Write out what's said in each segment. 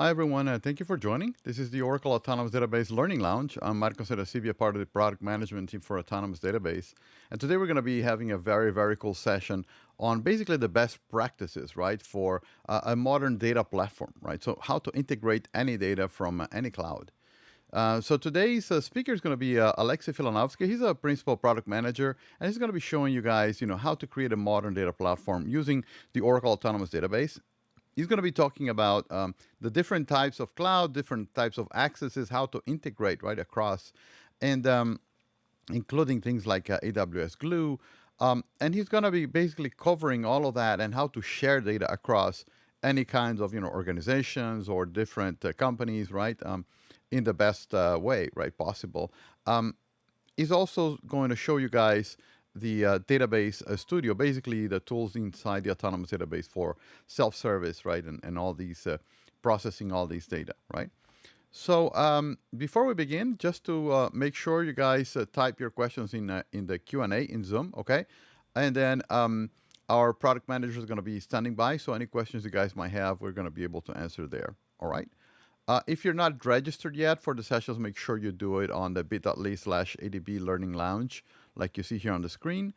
Hi, everyone, and thank you for joining. This is the Oracle Autonomous Database Learning Lounge. I'm Marco Seracibia, part of the product management team for Autonomous Database. And today we're going to be having a very, very cool session on basically the best practices, right, for a modern data platform, right? So how to integrate any data from any cloud. So today's speaker is going to be Alexey Filanovskiy. He's a principal product manager, and he's going to be showing you guys, how to create a modern data platform using the Oracle Autonomous Database. He's going to be talking about the different types of cloud, different types of accesses, how to integrate right across, and including things like AWS Glue. And he's going to be basically covering all of that and how to share data across any kinds of organizations or different companies, right? In the best way, right, possible. He's also going to show you guys the database studio, basically the tools inside the autonomous database for self-service, right, and all these processing all these data, right? So before we begin, just to make sure you guys type your questions in the Q&A in Zoom, okay? And then our product manager is going to be standing by, so any questions you guys might have, we're going to be able to answer there, all right? If you're not registered yet for the sessions, make sure you do it on the bit.ly/ADB Learning Lounge, like you see here on the screen.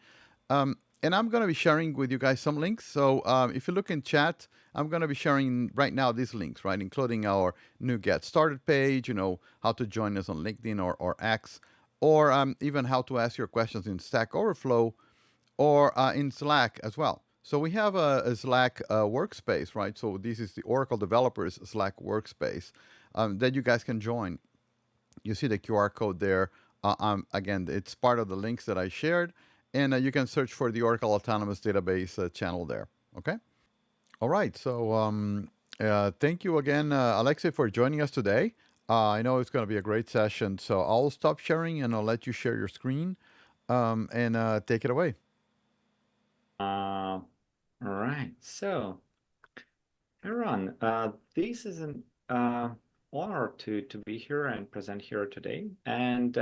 And I'm going to be sharing with you guys some links. So if you look in chat, I'm going to be sharing right now these links, right, including our new Get Started page, how to join us on LinkedIn or X, or even how to ask your questions in Stack Overflow or in Slack as well. So we have a Slack workspace, right? So this is the Oracle Developers Slack workspace that you guys can join. You see the QR code there. Again, it's part of the links that I shared. And you can search for the Oracle Autonomous Database channel there, okay? All right, so thank you again, Alexey, for joining us today. I know it's going to be a great session, so I'll stop sharing and I'll let you share your screen and take it away. All right. So, everyone, this is an honor to be here and present here today. And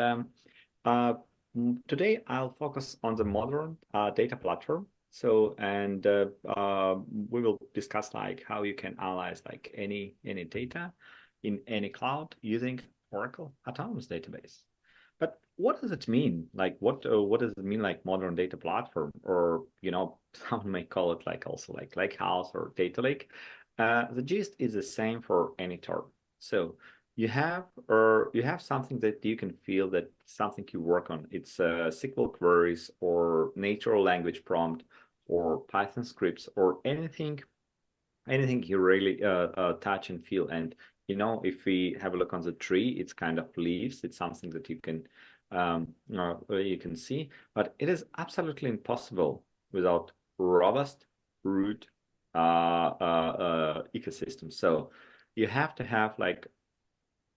today I'll focus on the modern data platform. So, and we will discuss like how you can analyze like any data in any cloud using Oracle Autonomous Database. But what does it mean? Like, what does it mean, like modern data platform, or some may call it like also like lakehouse or data lake. The gist is the same for any term. So you have something that you can feel that something you work on. It's SQL queries or natural language prompt or Python scripts or anything you really touch and feel. And if we have a look on the tree, it's kind of leaves. It's something that you can see, but it is absolutely impossible without robust root ecosystem. So you have to have like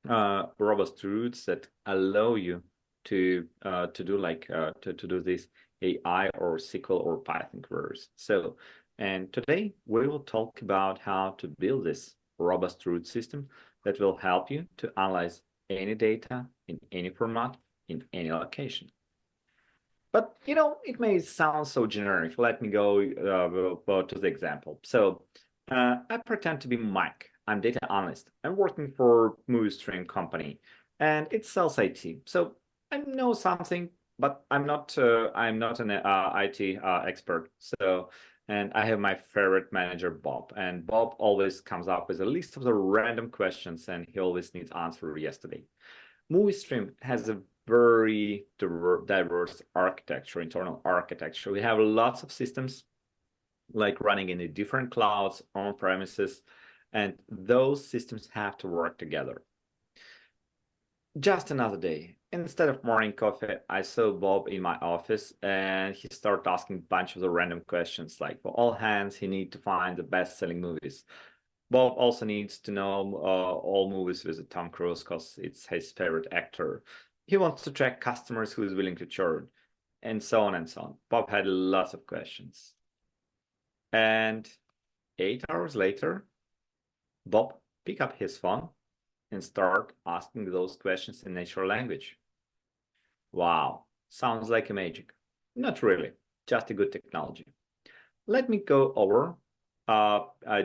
robust roots that allow you to do like to do this AI or SQL or Python queries. So, and today we will talk about how to build this robust root system that will help you to analyze any data in any format in any location. But it may sound so generic. Let me go to the example. So I pretend to be Mike. I'm data analyst. I'm working for movie stream company, and it sells IT. So I know something, but I'm not an IT expert. So, and I have my favorite manager, Bob, and Bob always comes up with a list of the random questions, and he always needs answer yesterday. Movie stream has a very diverse architecture, internal architecture. We have lots of systems like running in the different clouds on premises, and those systems have to work together. Just another day. Instead of morning coffee, I saw Bob in my office, and he started asking a bunch of the random questions. Like for all hands, he needs to find the best-selling movies. Bob also needs to know all movies with Tom Cruise because it's his favorite actor. He wants to track customers who is willing to churn, and so on and so on. Bob had lots of questions. And 8 hours later, Bob picked up his phone and start asking those questions in natural language. Wow, sounds like a magic. Not really, just a good technology. Let me go over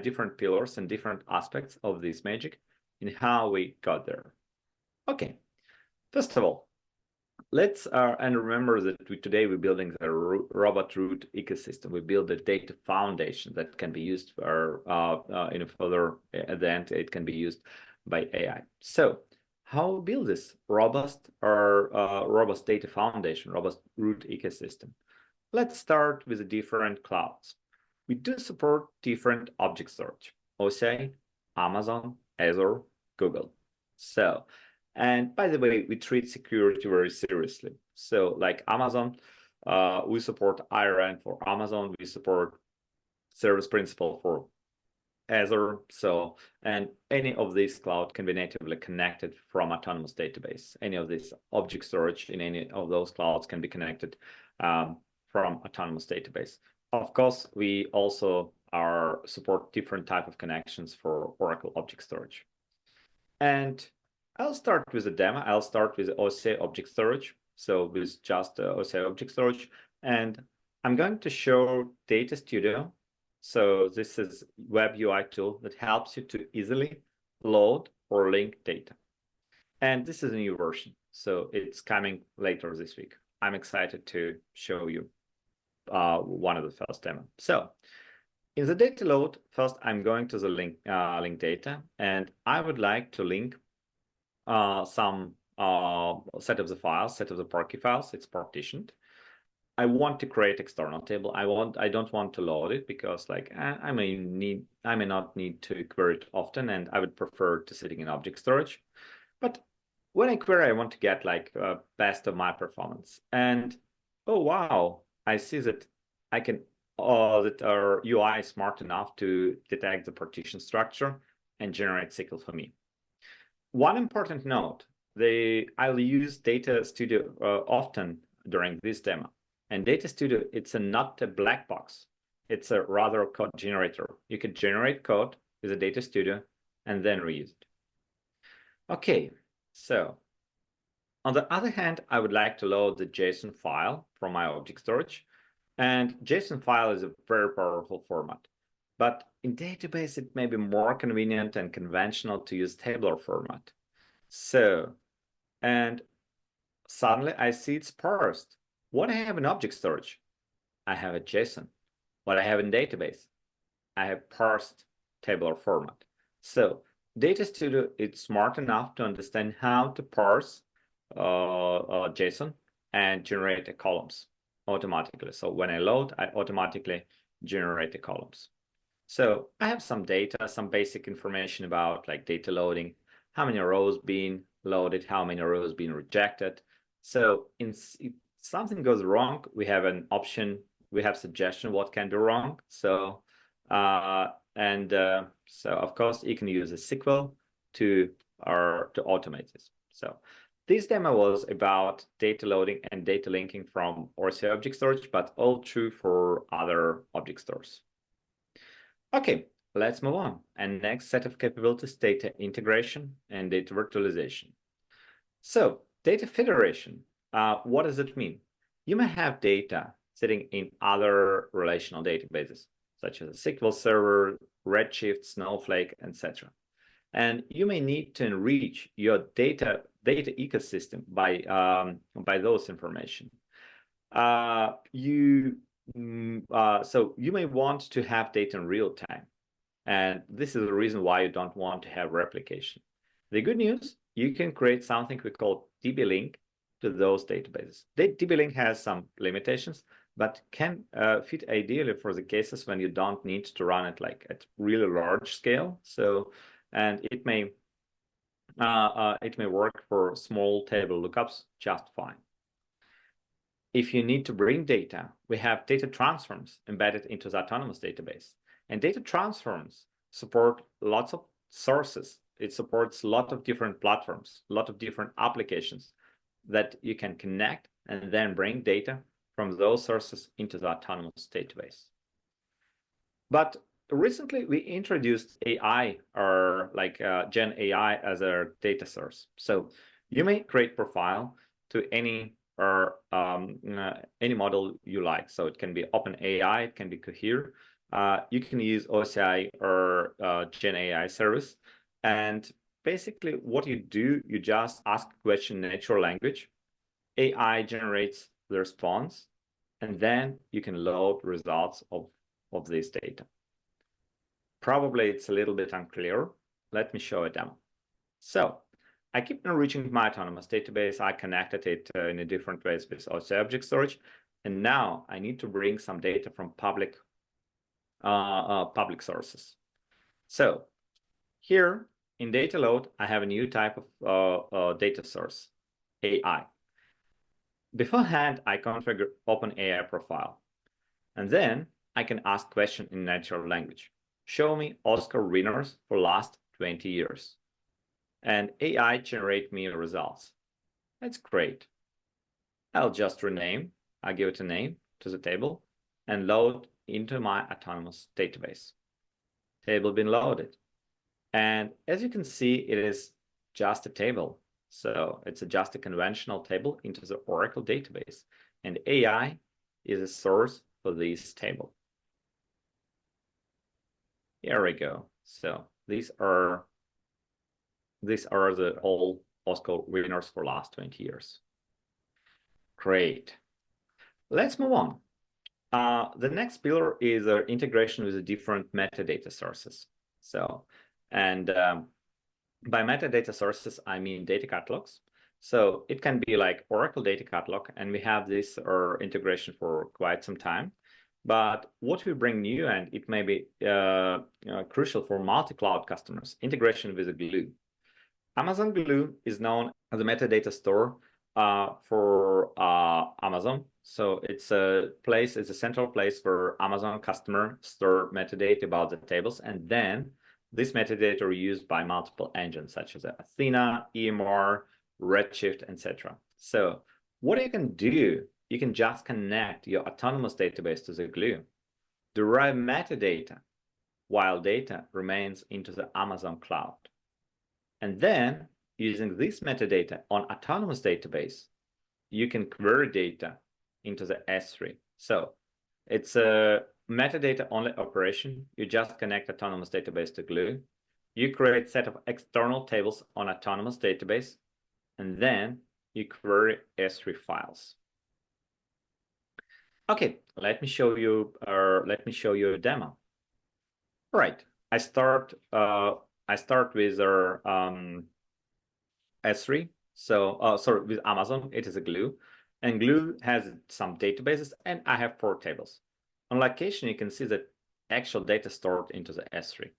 different pillars and different aspects of this magic in how we got there. Okay, first of all, let's and remember that today we're building the robot root ecosystem. We build a data foundation that can be used for in a further at the end it can be used by AI. So how we build this robust data foundation, robust root ecosystem? Let's start with the different clouds. We do support different object storage: OCI, Amazon, Azure, Google. So, and by the way, we treat security very seriously. So like Amazon, we support IRN for Amazon, we support service principal for Azure. So, and any of these cloud can be natively connected from autonomous database. Any of this object storage in any of those clouds can be connected from autonomous database. Of course, we also support different type of connections for Oracle object storage. And I'll start with a demo. I'll start with OCI object storage. So with just OCI object storage. And I'm going to show DataStudio. So this is web UI tool that helps you to easily load or link data. And this is a new version. So it's coming later this week. I'm excited to show you one of the first demo. So in the data load, first I'm going to the link data, and I would like to link some set of the files, set of the Parquet files. It's partitioned. I want to create external table. I don't want to load it because like I may not need to query it often, and I would prefer to sitting in object storage. But when I query, I want to get like best of my performance. And oh wow, I see that I can that our UI is smart enough to detect the partition structure and generate SQL for me. One important note: I'll use DataStudio often during this demo. And DataStudio, it's not a black box. It's a rather code generator. You can generate code with a DataStudio and then reuse it. Okay, so on the other hand, I would like to load the JSON file from my object storage. And JSON file is a very powerful format. But in database, it may be more convenient and conventional to use tabular format. So, and suddenly I see it's parsed. What I have in object storage? I have a JSON. What I have in database? I have parsed tabular format. So DataStudio is smart enough to understand how to parse JSON and generate the columns automatically. So when I load, I automatically generate the columns. So I have some data, some basic information about like data loading, how many rows being loaded, how many rows being rejected. So if something goes wrong, we have an option, we have suggestion what can go wrong. So so of course you can use a SQL to automate this. So this demo was about data loading and data linking from OCI object storage, but all true for other object stores. Okay, let's move on. And next set of capabilities: data integration and data virtualization. So data federation, what does it mean? You may have data sitting in other relational databases, such as a SQL Server, Redshift, Snowflake, etc. And you may need to enrich your data ecosystem by those information. So you may want to have data in real time. And this is the reason why you don't want to have replication. The good news, you can create something we call DB link to those databases. DB link has some limitations, but can fit ideally for the cases when you don't need to run it like at really large scale. So, and it may work for small table lookups just fine. If you need to bring data, we have data transforms embedded into the autonomous database. And data transforms support lots of sources. It supports a lot of different platforms, a lot of different applications that you can connect and then bring data from those sources into the autonomous database. But recently we introduced AI, or like GenAI, as a data source. So you may create profile to any model you like. So it can be OpenAI, it can be Cohere. You can use OCI or GenAI service, and basically what you do, you just ask a question in natural language. AI generates the response, and then you can load results of this data. Probably it's a little bit unclear. Let me show a demo. So I keep enriching my autonomous database. I connected it in a different ways with OCI object storage. And now I need to bring some data from public sources. So here in data load, I have a new type of data source, AI. Beforehand, I configure OpenAI profile. And then I can ask question in natural language. Show me Oscar winners for last 20 years. And AI generate me results. That's great. I'll just rename, I give it a name to the table and load into my autonomous database. Table been loaded. And as you can see, it is just a table. So it's just a conventional table into the Oracle database. And AI is a source for this table. Here we go. So these are the all Oscar winners for last 20 years. Great. Let's move on. The next pillar is integration with the different metadata sources. So, and by metadata sources, I mean data catalogs. So it can be like Oracle Data Catalog, and we have this integration for quite some time. But what we bring new, and it may be crucial for multi-cloud customers, integration with a Glue. Amazon Glue is known as a metadata store for Amazon. So it's a central place where Amazon customer store metadata about the tables, and then this metadata are used by multiple engines such as Athena, EMR, Redshift, etc. So what you can do, you can just connect your autonomous database to the Glue, derive metadata, while data remains into the Amazon cloud. And then using this metadata on autonomous database, you can query data into the S3. So it's a metadata only operation. You just connect autonomous database to Glue. You create a set of external tables on autonomous database, and then you query S3 files. Okay, let me show you a demo. All right, I start with our S3. So, sorry, with Amazon, it is a Glue. And Glue has some databases, and I have 4 tables. On location, you can see the actual data stored into the S3.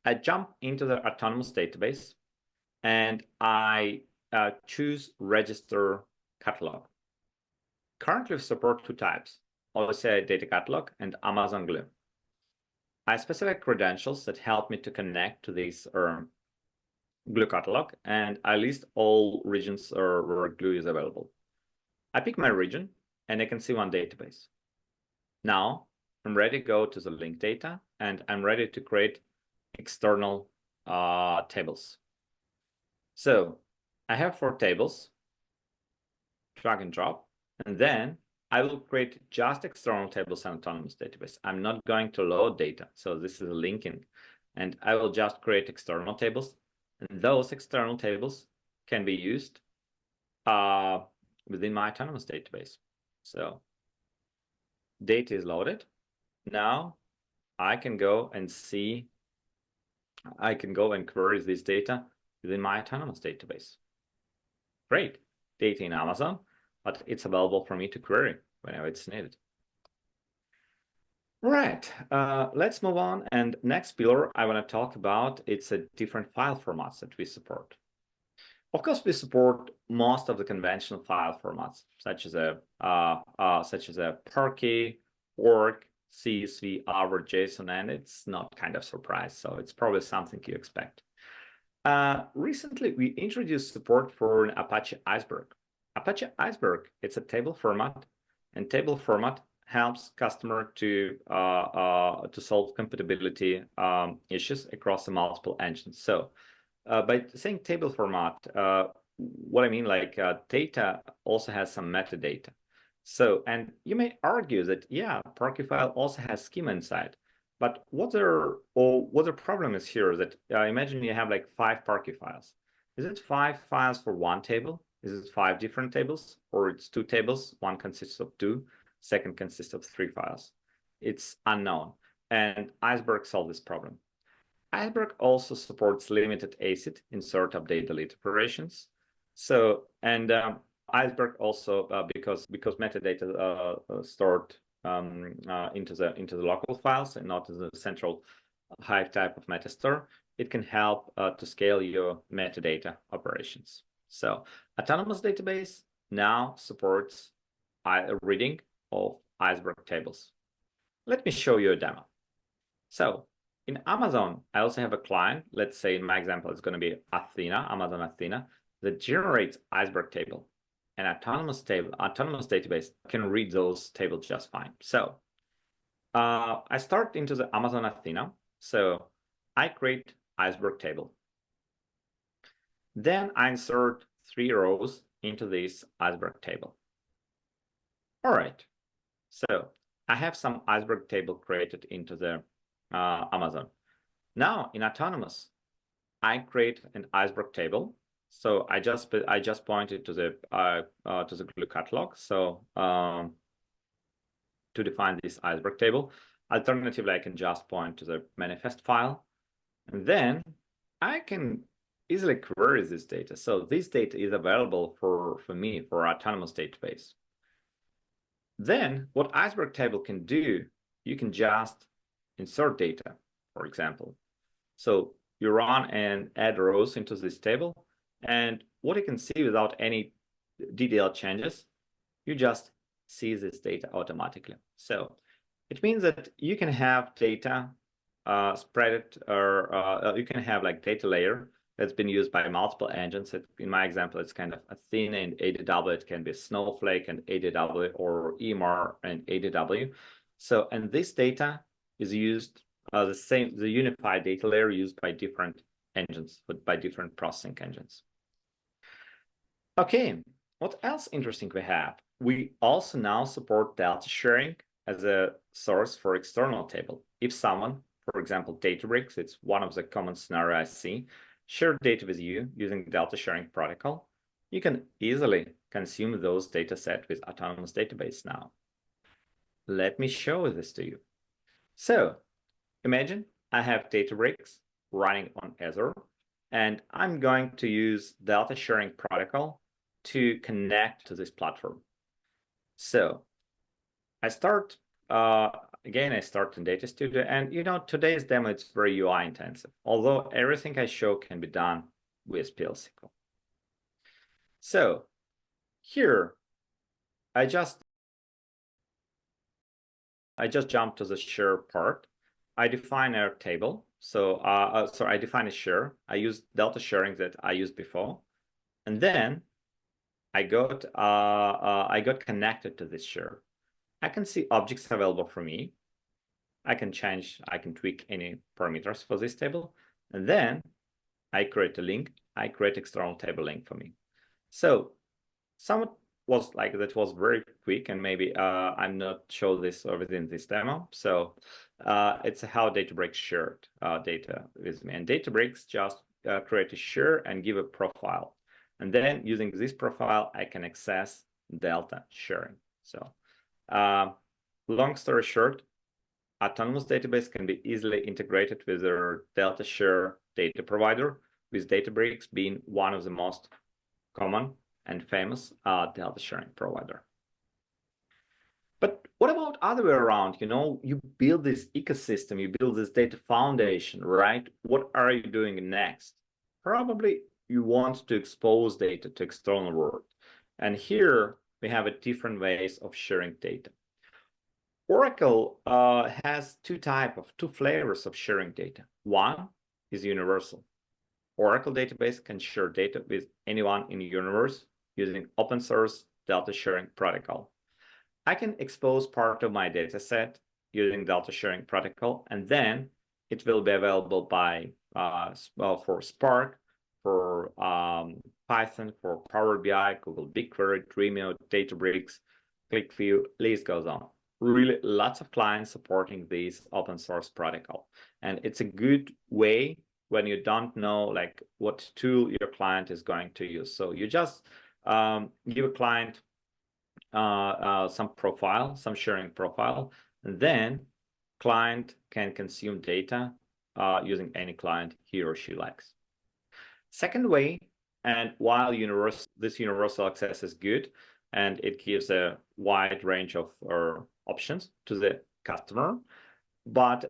I jump into the autonomous database, and I choose Register Catalog. Currently, we support 2 types, OCI Data Catalog and Amazon Glue. I specify credentials that help me to connect to this Glue catalog, and I list all regions where Glue is available. I pick my region, and I can see one database. Now, I'm ready to go to the link data, and I'm ready to create external tables. So I have 4 tables, drag and drop, and then I will create just external tables in autonomous database. I'm not going to load data, so this is a linking, and I will just create external tables. And those external tables can be used within my autonomous database. So data is loaded. Now I can go and query this data within my autonomous database. Great, data in Amazon, but it's available for me to query whenever it's needed. Right, let's move on. And next pillar I want to talk about, it's a different file formats that we support. Of course, we support most of the conventional file formats, such as a Parquet, Org, CSV, ARR, JSON, and it's not kind of surprise. So it's probably something you expect. Recently, we introduced support for an Apache Iceberg. Apache Iceberg, it's a table format, and table format helps customer to solve compatibility issues across the multiple engines. So by saying table format, what I mean, like data also has some metadata. So, and you may argue that, yeah, Parquet file also has schema inside, But what the problem is here is that imagine you have like 5 Parquet files. Is it 5 files for one table? Is it 5 different tables? Or it's 2 tables, one consists of 2, second consists of 3 files? It's unknown. And Iceberg solved this problem. Iceberg also supports limited ACID, insert, update, delete operations. So, and Iceberg also, because metadata stored into the local files and not in the central Hive type of metastore, it can help to scale your metadata operations. So Autonomous Database now supports reading of Iceberg tables. Let me show you a demo. So in Amazon, I also have a client. Let's say in my example, it's going to be Athena, Amazon Athena, that generates Iceberg table. An autonomous database can read those tables just fine. So I start into the Amazon Athena. So I create Iceberg table. Then I insert 3 rows into this Iceberg table. All right. So I have some Iceberg table created into the Amazon. Now in Autonomous, I create an Iceberg table. So I just pointed to the Glue catalog. So to define this Iceberg table, alternatively, I can just point to the manifest file, and then I can easily query this data. So this data is available for me for Autonomous database. Then what Iceberg table can do, you can just insert data, for example. So you run and add rows into this table, and what you can see without any DDL changes, you just see this data automatically. So it means that you can have data spread it, or you can have like data layer that's been used by multiple engines. In my example, it's kind of Athena and ADW. It can be Snowflake and ADW, or EMR and ADW. So, and this data is used the unified data layer used by different engines, but by different processing engines. Okay, what else interesting we have? We also now support delta sharing as a source for external table. If someone, for example, Databricks, it's one of the common scenarios I see, share data with you using delta sharing protocol, you can easily consume those data set with Autonomous Database now. Let me show this to you. So imagine I have Databricks running on Azure, and I'm going to use delta sharing protocol to connect to this platform. So I start, again, I start in DataStudio, and today's demo, it's very UI intensive, although everything I show can be done with PL SQL. So here, I just jump to the share part. I define a table. So, I define a share. I use delta sharing that I used before, and then I got connected to this share. I can see objects available for me. I can tweak any parameters for this table, and then I create a link. I create external table link for me. So somewhat was like that was very quick, and maybe I'm not show this within this demo. So it's how Databricks shared data with me, and Databricks just create a share and give a profile, and then using this profile I can access delta sharing. So long story short, Autonomous Database can be easily integrated with their delta share data provider, with Databricks being one of the most common and famous delta sharing provider. But what about other way around? You build this ecosystem, you build this data foundation, right? What are you doing next? Probably you want to expose data to external world. And here we have different ways of sharing data. Oracle has two flavors of sharing data. One is universal. Oracle database can share data with anyone in the universe using open source delta sharing protocol. I can expose part of my data set using delta sharing protocol, and then it will be available by for Spark, for Python, for PowerBI, Google BigQuery, Dremio, Databricks, ClickView, list goes on. really lots of clients supporting this open source protocol. And it's a good way when you don't know like what tool your client is going to use. So you just give a client some profile, some sharing profile, and then client can consume data using any client he or she likes. Second way, and while this universal access is good, and it gives a wide range of options to the customer, but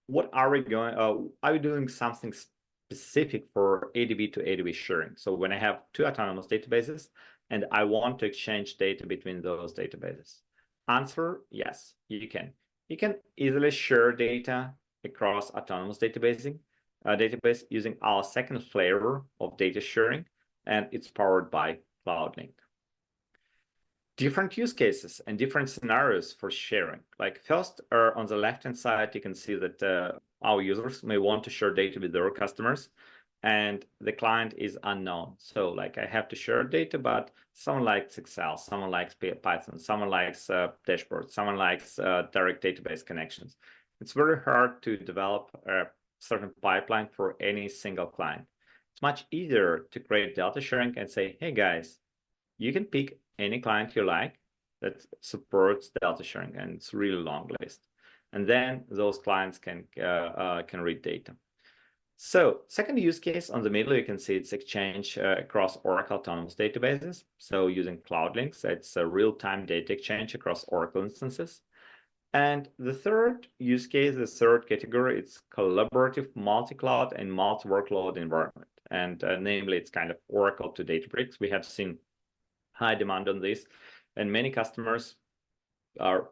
what are we going? Are we doing something specific for ADB to ADB sharing? So when I have two autonomous databases and I want to exchange data between those databases, answer yes, you can. You can easily share data across autonomous database using our second flavor of data sharing, and it's powered by CloudLink. Different use cases and different scenarios for sharing. Like first, on the left-hand side, you can see that our users may want to share data with their customers, and the client is unknown. So like I have to share data, but someone likes Excel, someone likes Python, someone likes dashboards, someone likes direct database connections. It's very hard to develop a certain pipeline for any single client. It's much easier to create data sharing and say, hey guys, you can pick any client you like that supports data sharing, and it's a really long list. And then those clients can read data. So second use case on the middle, you can see it's exchange across Oracle Autonomous Databases. So using CloudLinks, it's a real-time data exchange across Oracle instances. And the third use case, the third category, it's collaborative multi-cloud and multi-workload environment. And namely, it's kind of Oracle to Databricks. We have seen high demand on this, and many customers are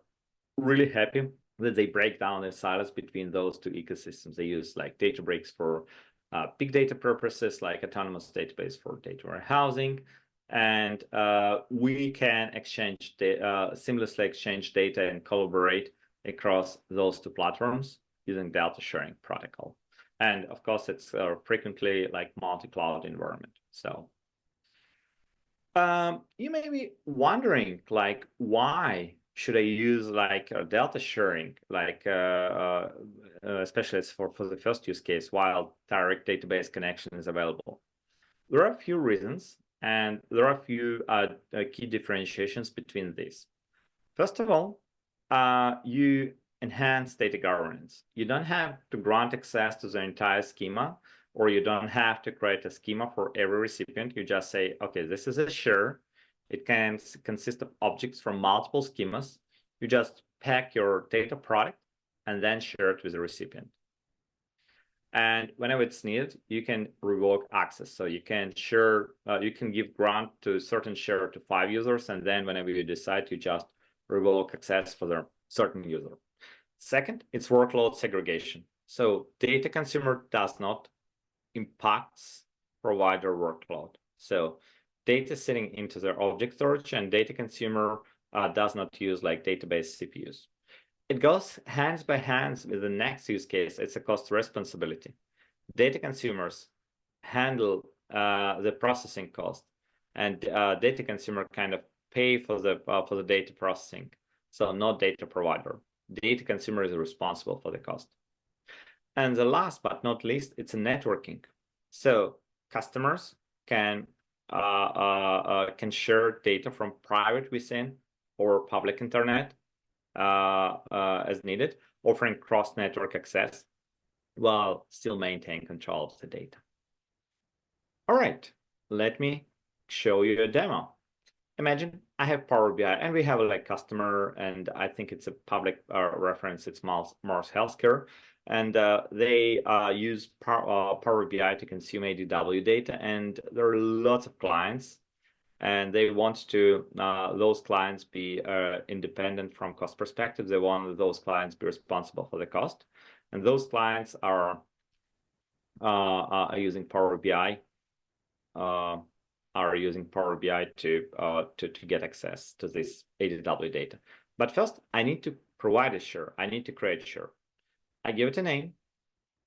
really happy that they break down the silos between those two ecosystems. They use like Databricks for big data purposes, like autonomous database for data warehousing, and we can exchange seamlessly exchange data and collaborate across those two platforms using data sharing protocol. And of course, it's frequently like multi-cloud environment. So you may be wondering, like, why should I use like data sharing, like especially for the first use case, while direct database connection is available? There are a few reasons, and there are a few key differentiations between these. First of all, you enhance data governance. You don't have to grant access to the entire schema, or you don't have to create a schema for every recipient. You just say, okay, this is a share. It can consist of objects from multiple schemas. You just pack your data product and then share it with the recipient. And whenever it's needed, you can revoke access. So you can share, you can give grant to certain share to 5 users, and then whenever you decide, you just revoke access for the certain user. Second, it's workload segregation. So data consumer does not impacts provider workload. So data sitting into their object storage, and data consumer does not use like database CPUs. It goes hands by hands with the next use case. It's a cost responsibility. Data consumers handle the processing cost, and data consumer kind of pay for the data processing. So not data provider. Data consumer is responsible for the cost. And the last but not least, it's a networking. So customers can share data from private vSAN or public internet as needed, offering cross-network access while still maintaining control of the data. All right, let me show you a demo. Imagine I have PowerBI and we have a like customer, and I think it's a public reference. It's Mars Healthcare, and they use PowerBI to consume ADW data, and there are lots of clients, and they want to those clients be independent from cost perspective. They want those clients be responsible for the cost, and those clients are using PowerBI. Are using PowerBI to get access to this ADW data. But first, I need to provide a share. I need to create a share. I give it a name.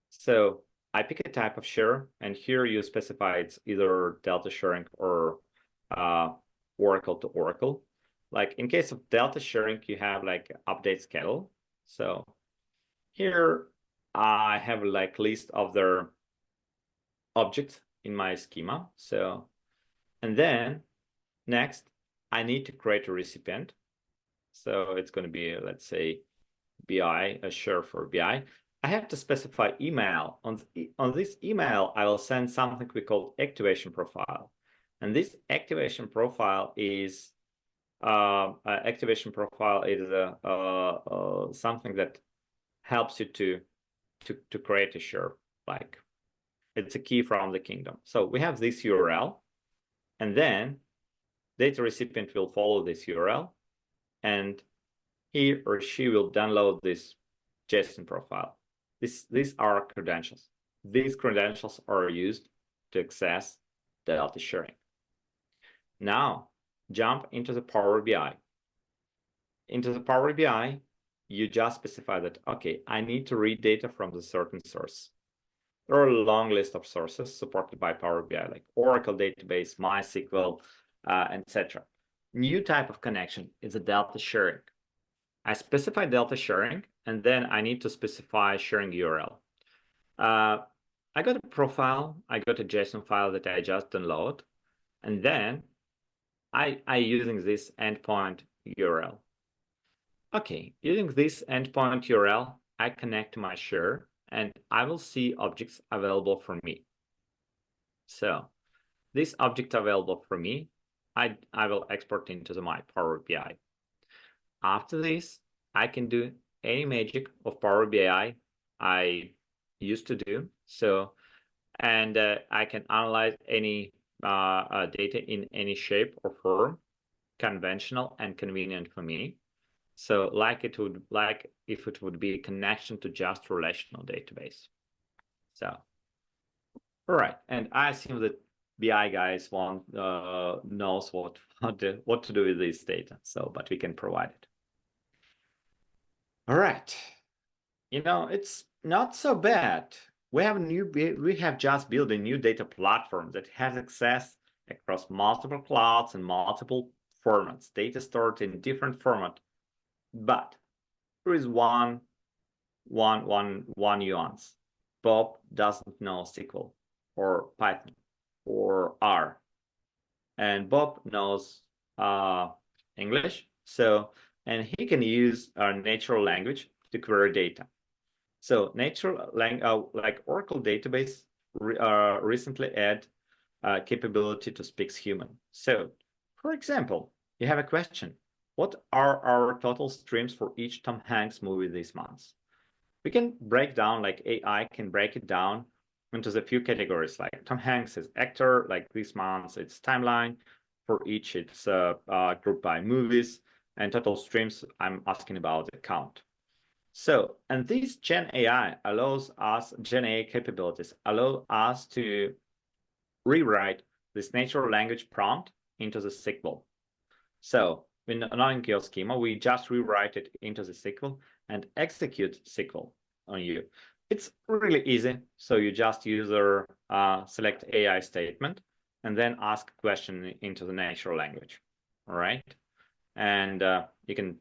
So I pick a type of share, and here you specify it's either Delta sharing or Oracle to Oracle. like in case of delta sharing, you have like update schedule. So here I have like list of their objects in my schema. So, and then next I need to create a recipient. So it's going to be, let's say, BI, a share for BI. I have to specify email. On this email, I will send something we call activation profile. And this activation profile is something that helps you to create a share. Like it's a key from the kingdom. So we have this URL, and then data recipient will follow this URL, and he or she will download this JSON profile. These are credentials. These credentials are used to access data sharing. Now, jump into the Power BI. Into the Power BI, you just specify that, okay, I need to read data from the certain source. There are a long list of sources supported by Power BI, like Oracle database, MySQL, etc. New type of connection is a delta sharing. I specify delta sharing, and then I need to specify sharing URL. I got a profile, I got a JSON file that I just download, and then I using this endpoint URL. Okay, using this endpoint URL, I connect to my share, and I will see objects available for me. So this object available for me, I will export into my Power BI. After this, I can do any magic of Power BI I used to do. So, and I can analyze any data in any shape or form, conventional and convenient for me. So, like if it would be a connection to just relational database. So, all right, and I assume that BI guys knows what to do with this data. So, but we can provide it. All right. You know, it's not so bad. We have just built a new data platform that has access across multiple clouds and multiple formats, data stored in different format. But there is one nuance. Bob doesn't know SQL or Python or R, and Bob knows English. So, and he can use natural language to query data. So natural like Oracle database recently add capability to speak human. So, for example, you have a question: what are our total streams for each Tom Hanks movie this month? We can break down, like AI can break it down into the few categories. Like Tom Hanks is actor, like this month it's timeline. For each, it's grouped by movies, and total streams. I'm asking about the count. So, and this GenAI allows us, GenAI capabilities allow us to rewrite this natural language prompt into the SQL. So, knowing your schema, we just rewrite it into the SQL and execute SQL on you. It's really easy. So you just select AI statement and then ask a question into the natural language. All right. And you can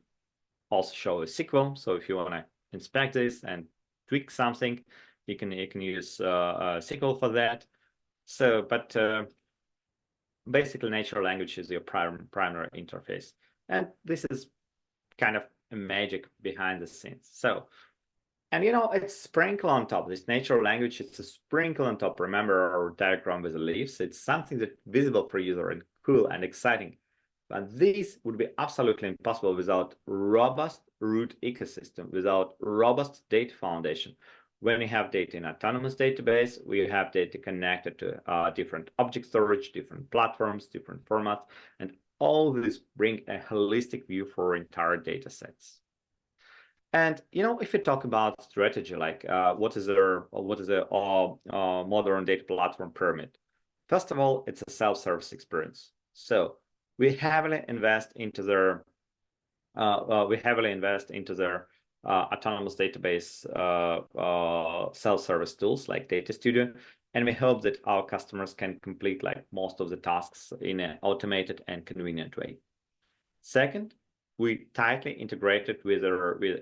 also show a SQL. So if you want to inspect this and tweak something, you can use SQL for that. So, but basically, natural language is your primary interface, and this is kind of a magic behind the scenes. So, and you know, it's sprinkle on top. This natural language, it's a sprinkle on top. Remember our diagram with the leaves? It's something that's visible for user and cool and exciting. But this would be absolutely impossible without robust root ecosystem, without robust data foundation. When we have data in autonomous database, we have data connected to different object storage, different platforms, different formats, and all this bring a holistic view for entire data sets. And you know, if we talk about strategy, like what is a modern data platform pyramid? First of all, it's a self-service experience. So we heavily invest into their autonomous database self-service tools like DataStudio, and we hope that our customers can complete like most of the tasks in an automated and convenient way. Second, we tightly integrated with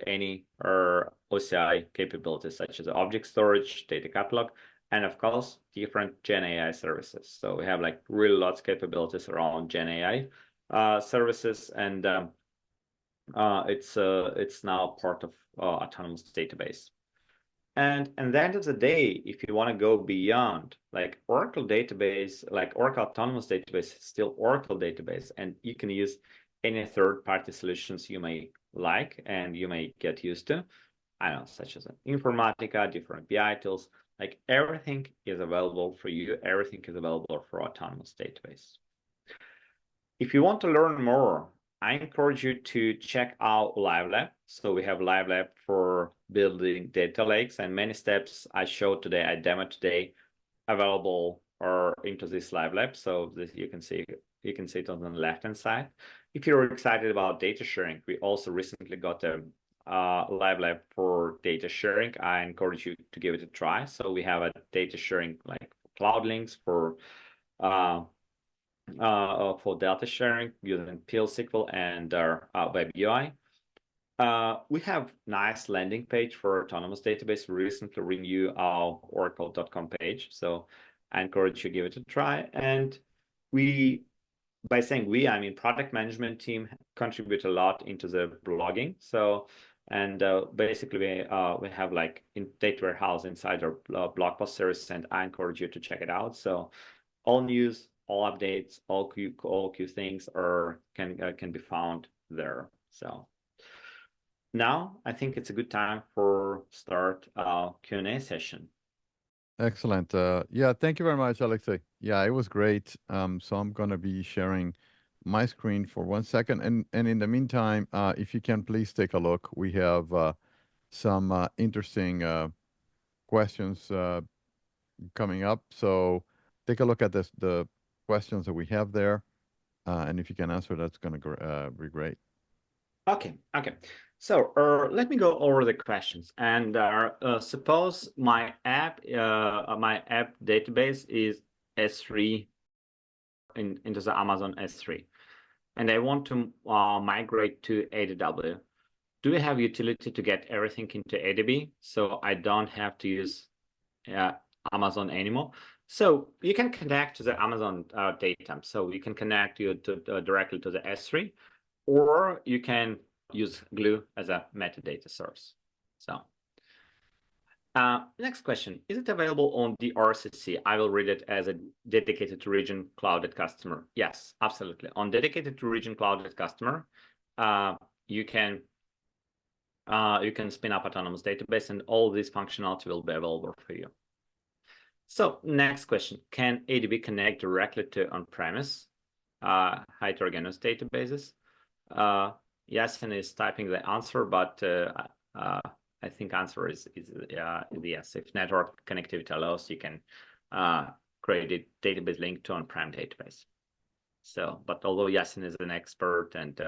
any OCI capabilities, such as object storage, data catalog, and of course, different GenAI services. So we have like really lots of capabilities around GenAI services, and it's now part of Autonomous Database. And at the end of the day, if you want to go beyond, like Oracle database, like Oracle Autonomous Database is still Oracle database, and you can use any third-party solutions you may like and you may get used to. I don't know, such as Informatica, different BI tools, like everything is available for you. Everything is available for Autonomous Database. If you want to learn more, I encourage you to check out Live Lab. So we have Live Lab for building data lakes, and many steps I showed today, I demoed today, available or into this Live Lab. So this you can see it on the left-hand side. If you're excited about data sharing, we also recently got a Live Lab for data sharing. I encourage you to give it a try. So we have a data sharing like cloud links for data sharing using PL/SQL and Web UI. We have nice landing page for Autonomous Database. We recently renew our oracle.com page, so I encourage you to give it a try. And by saying we, I mean product management team contribute a lot into the blogging. So, and basically we have like in data warehouse inside our blog post series, and I encourage you to check it out. So all news, all updates, all Q things can be found there. So now I think it's a good time for start Q&A session. Excellent. Yeah, thank you very much, Alexey. Yeah, it was great. So I'm going to be sharing my screen for 1 second. And in the meantime, if you can please take a look, we have some interesting questions coming up. So take a look at the questions that we have there. And if you can answer, that's going to be great. Okay. So let me go over the questions. And suppose my app database is S3 into the Amazon S3, and I want to migrate to AWS. Do we have utility to get everything into ADB so I don't have to use Amazon anymore? So you can connect to the Amazon data. So you can connect you to directly to the S3, or you can use Glue as a metadata source. So next question, is it available on DRCC? I will read it as a dedicated region clouded customer. Yes, absolutely. On dedicated region clouded customer, you can spin up Autonomous Database, and all this functionality will be available for you. So next question, can ADB connect directly to on-premise heterogeneous databases? Yasin is typing the answer, but I think answer is yes. If network connectivity allows, you can create a database link to on-prem database. So, but although Yasin is an expert, and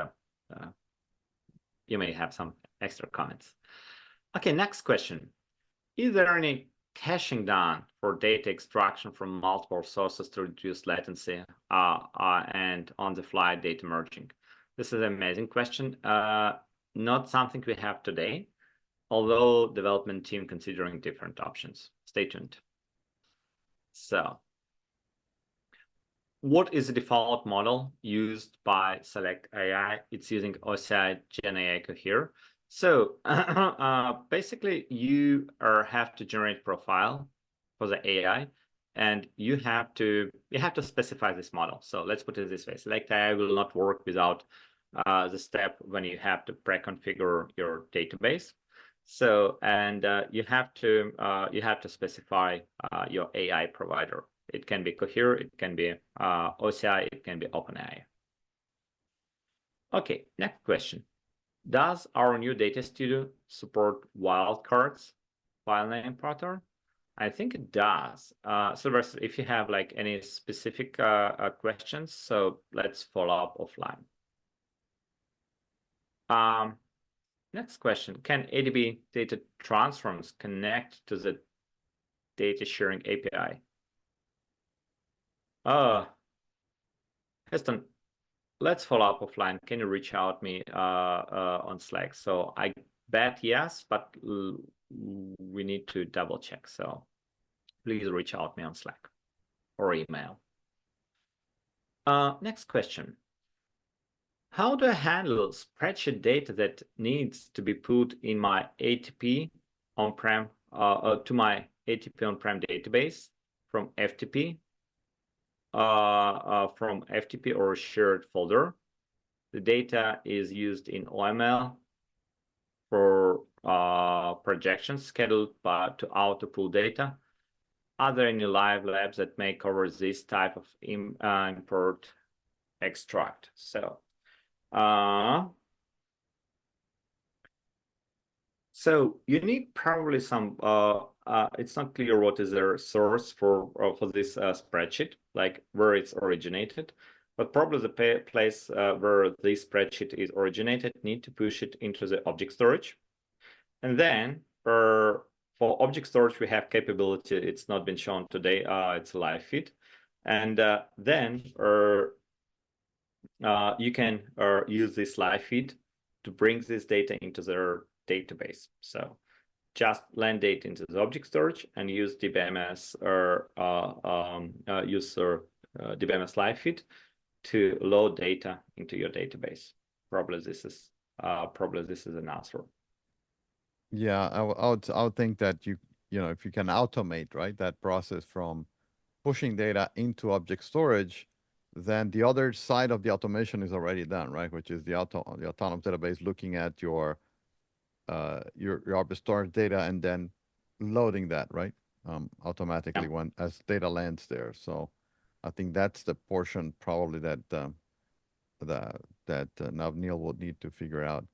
you may have some extra comments. Okay, next question. Is there any caching done for data extraction from multiple sources to reduce latency and on-the-fly data merging? This is an amazing question. Not something we have today, although development team considering different options. Stay tuned. So what is the default model used by Select AI? It's using OCI GenAI Cohere. So basically, you have to generate profile for the AI, and you have to specify this model. So let's put it this way: Select AI will not work without the step when you have to pre-configure your database. So and you have to specify your AI provider. It can be Cohere, it can be OCI, it can be OpenAI. Okay, next question. Does our new DataStudio support wildcards file name pattern? I think it does. Sylvester, if you have like any specific questions, so let's follow up offline. Next question, can ADB data transforms connect to the data sharing API? Heston, let's follow up offline. Can you reach out me on Slack? So I bet yes, but we need to double check. So please reach out me on Slack or email. Next question. How do I handle spreadsheet data that needs to be put in my ATP on-prem to my ATP on-prem database from FTP or a shared folder? The data is used in OML for projections scheduled to auto-pull data. Are there any live labs that may cover this type of import extract? So you need probably some, it's not clear what is their source for this spreadsheet, like where it's originated, but probably the place where this spreadsheet is originated need to push it into the object storage. And then for object storage, we have capability, it's not been shown today, it's a live feed. And then you can use this live feed to bring this data into their database. So just land data into the object storage and use DBMS or DBMS live feed to load data into your database. Probably this is an answer. Yeah, I would think that you know, if you can automate, right, that process from pushing data into object storage, then the other side of the automation is already done, right? Which is the autonomous database looking at your object storage data and then loading that, right? Automatically as data lands there. So I think that's the portion probably that Navneil will need to figure out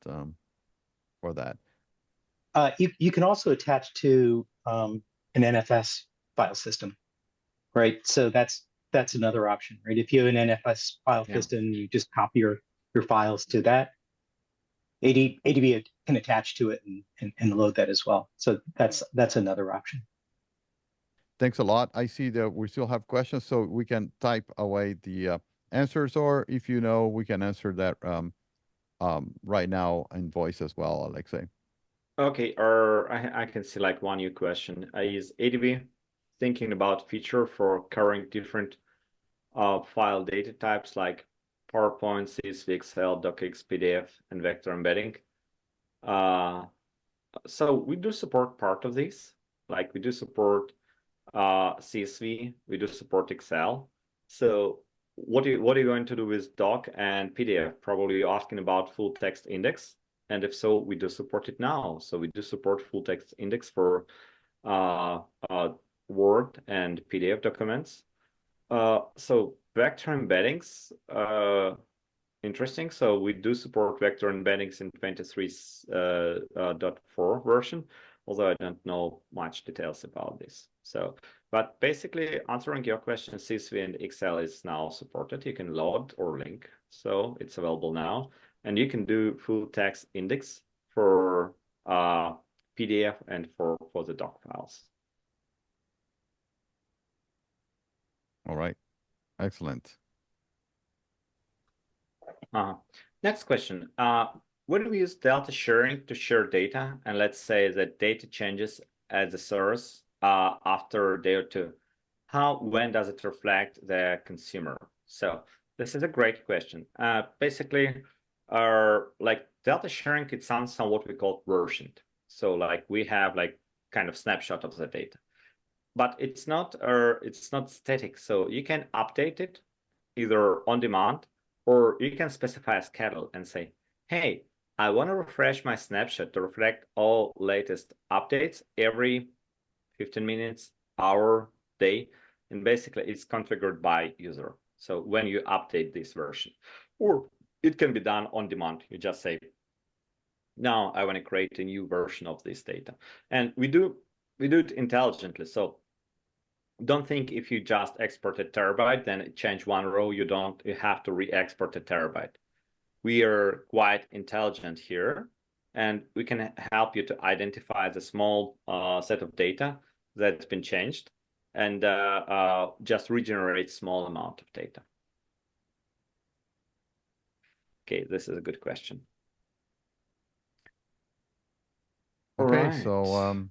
for that. You can also attach to an NFS file system, right? So that's another option, right? If you have an NFS file system, you just copy your files to that. ADB can attach to it and load that as well. So that's another option. Thanks a lot. I see that we still have questions, so we can type away the answers, or if you know, we can answer that right now in voice as well, Alexey. Okay, or I can see like one new question. Is ADB thinking about feature for covering different file data types like PowerPoint, CSV, Excel, docx, PDF, and vector embedding? So we do support part of this. Like we do support CSV, we do support Excel. So what are you going to do with doc and PDF? Probably you're asking about full text index. And if so, we do support it now. So we do support full text index for Word and PDF documents. So vector embeddings, interesting. So we do support vector embeddings in 23.4 version, although I don't know much details about this. So, but basically answering your question, CSV and Excel is now supported. You can load or link. So it's available now. And you can do full text index for PDF and for the doc files. All right. Excellent. Next question. When we use delta sharing to share data, and let's say that data changes at the source after a day or two, when does it reflect the consumer? So this is a great question. Basically, like delta sharing, it sounds what we call versioned. So like we have like kind of snapshot of the data, but it's not static. So you can update it either on demand, or you can specify a schedule and say, hey, I want to refresh my snapshot to reflect all latest updates every 15 minutes, hour, day. And basically it's configured by user. So when you update this version, or it can be done on demand. You just say, now I want to create a new version of this data. And we do it intelligently. So don't think if you just export a terabyte, then change one row, you have to re-export a terabyte. We are quite intelligent here, and we can help you to identify the small set of data that's been changed and just regenerate small amount of data. Okay, this is a good question. Okay, Right. so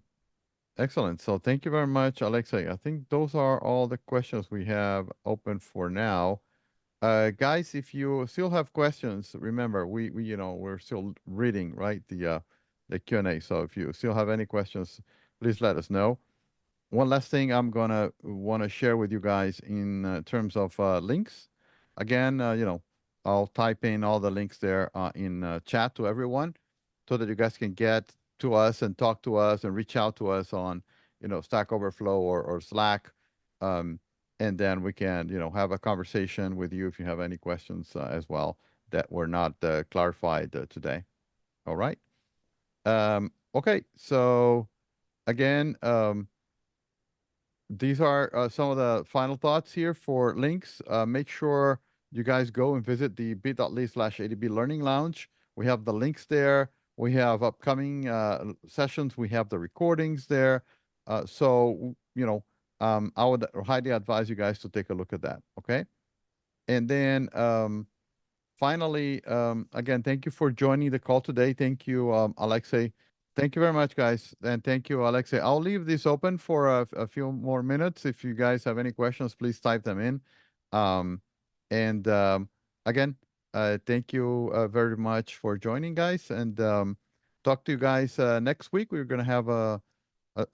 excellent. So thank you very much, Alexey. I think those are all the questions we have open for now. Guys, if you still have questions, remember we we're still reading, right, the Q&A. So if you still have any questions, please let us know. One last thing I'm gonna want to share with you guys in terms of links. Again, I'll type in all the links there in chat to everyone, so that you guys can get to us and talk to us and reach out to us on Stack Overflow or Slack, um, and then we can have a conversation with you if you have any questions as well that were not clarified today. All right. Okay. So again. These are some of the final thoughts here for links. Make sure you guys go and visit the bit.ly/ADB Learning Lounge. We have the links there. We have upcoming sessions. We have the recordings there. I would highly advise you guys to take a look at that. Okay. And then finally, again, thank you for joining the call today. Thank you, Alexey. Thank you very much, guys. And thank you, Alexey. I'll leave this open for a few more minutes. If you guys have any questions, please type them in. And again, thank you very much for joining, guys. And talk to you guys next week. We're going to have a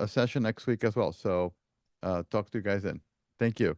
session next week as well. So talk to you guys then. Thank you.